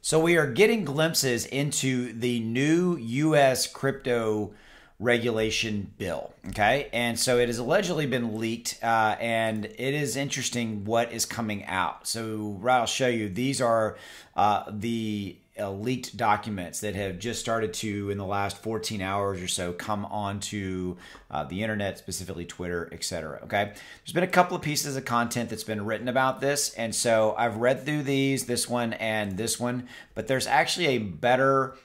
So we are getting glimpses into the new U.S. crypto regulation bill. Okay. And so it has allegedly been leaked, and it is interesting what is coming out. So I'll show you. These are the leaked documents that have just started to, in the last 14 hours or so, come onto the internet, specifically Twitter, etc. Okay, there's been a couple of pieces of content that's been written about this, and so I've read through these, this one and this one, but there's actually a better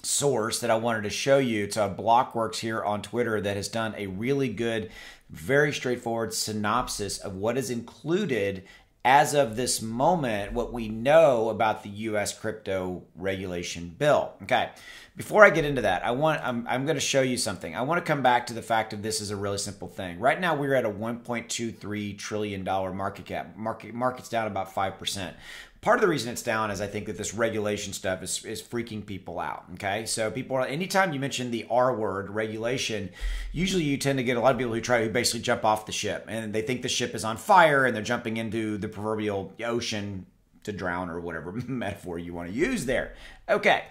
source that I wanted to show you. It's a Blockworks here on Twitter that has done a really good, very straightforward synopsis of what is included as of this moment, what we know about the U.S. crypto regulation bill. Okay, before I get into that, I'm going to show you something. I want to come back to the fact of this is a really simple thing. Right now, we're at a $1.23 trillion market cap. Market's down about 5%. Part of the reason it's down is I think that this regulation stuff is freaking people out. Okay, so people are, anytime you mention the R word, regulation, usually you tend to get a lot of people who basically jump off the ship, and they think the ship is on fire and they're jumping into the proverbial ocean to drown, or whatever metaphor you want to use there. Okay.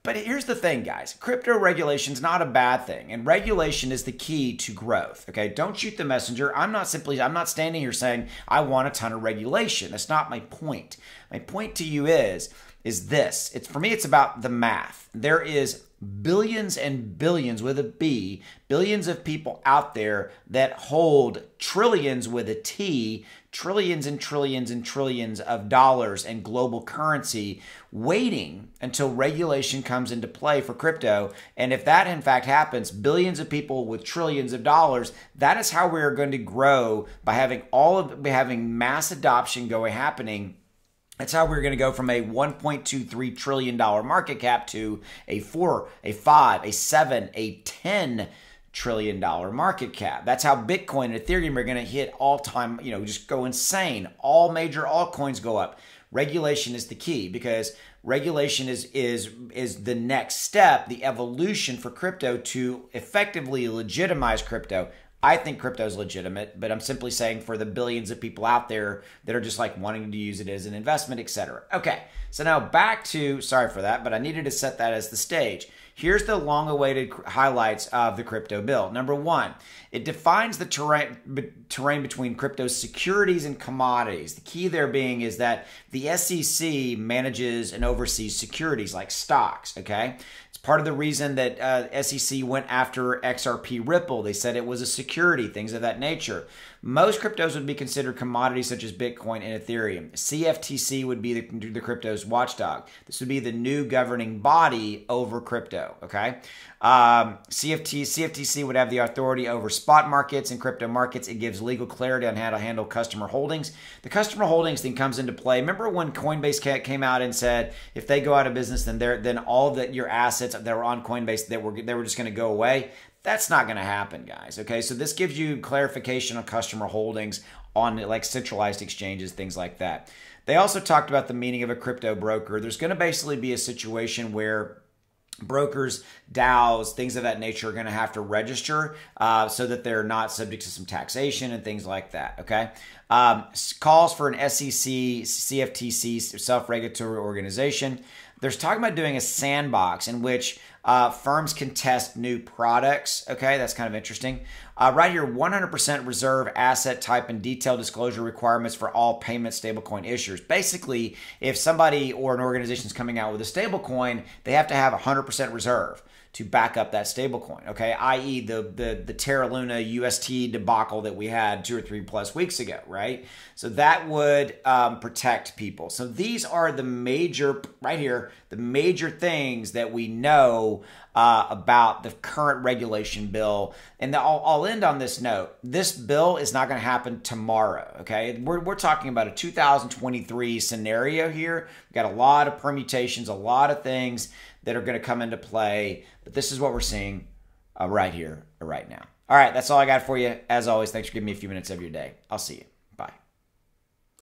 But here's the thing, guys. Crypto regulation is not a bad thing, and regulation is the key to growth. Okay, don't shoot the messenger. I'm not standing here saying I want a ton of regulation. That's not my point. My point to you is this. For me, it's about the math. There is billions and billions with a B, billions of people out there that hold trillions with a T, trillions and trillions and trillions of dollars and global currency, waiting until regulation comes into play for crypto. And if that in fact happens, billions of people with trillions of dollars, that is how we are going to grow, by having mass adoption happening. That's how we're going to go from a $1.23 trillion market cap to a 4, a 5, a 7, a 10 trillion dollar market cap. That's how Bitcoin and Ethereum are going to hit all-time, just go insane. All major altcoins go up. Regulation is the key, because regulation is the next step, the evolution for crypto to effectively legitimize crypto. I think crypto is legitimate, but I'm simply saying for the billions of people out there that are just like wanting to use it as an investment, etc. Okay, so now back to, sorry for that, but I needed to set that as the stage. Here's the long-awaited highlights of the crypto bill. Number one, it defines the terrain between crypto securities and commodities. The key there being is that the SEC manages and oversees securities like stocks, okay? It's part of the reason that SEC went after XRP Ripple. They said it was a security, things of that nature. Most cryptos would be considered commodities such as Bitcoin and Ethereum. CFTC would be the crypto's watchdog. This would be the new governing body over crypto, okay? CFTC would have the authority over spot markets and crypto markets. It gives legal clarity on how to handle customer holdings. The customer holdings thing comes into play. Remember when Coinbase came out and said if they go out of business, then all that your assets that were on Coinbase they were just going to go away? That's not going to happen, guys. Okay, so this gives you clarification on customer holdings on like centralized exchanges, things like that. They also talked about the meaning of a crypto broker. There's going to basically be a situation where brokers, DAOs, things of that nature are going to have to register so that they're not subject to some taxation and things like that, okay? Calls for an SEC, CFTC, self-regulatory organization. There's talking about doing a sandbox in which firms can test new products, okay? That's kind of interesting. Right here, 100% reserve asset type and detailed disclosure requirements for all payment stablecoin issuers. Basically, if somebody or an organization is coming out with a stablecoin, they have to have 100% reserve to back up that stablecoin, okay? I.e. the Terra Luna UST debacle that we had 2 or 3 plus weeks ago, right? So that would protect people. So these are the major, right here, the major things that we know about the current regulation bill. And I'll end on this note. This bill is not going to happen tomorrow, okay? We're talking about a 2023 scenario here. We've got a lot of permutations, a lot of things that are going to come into play. But this is what we're seeing right here, right now. All right, that's all I got for you. As always, thanks for giving me a few minutes of your day. I'll see you.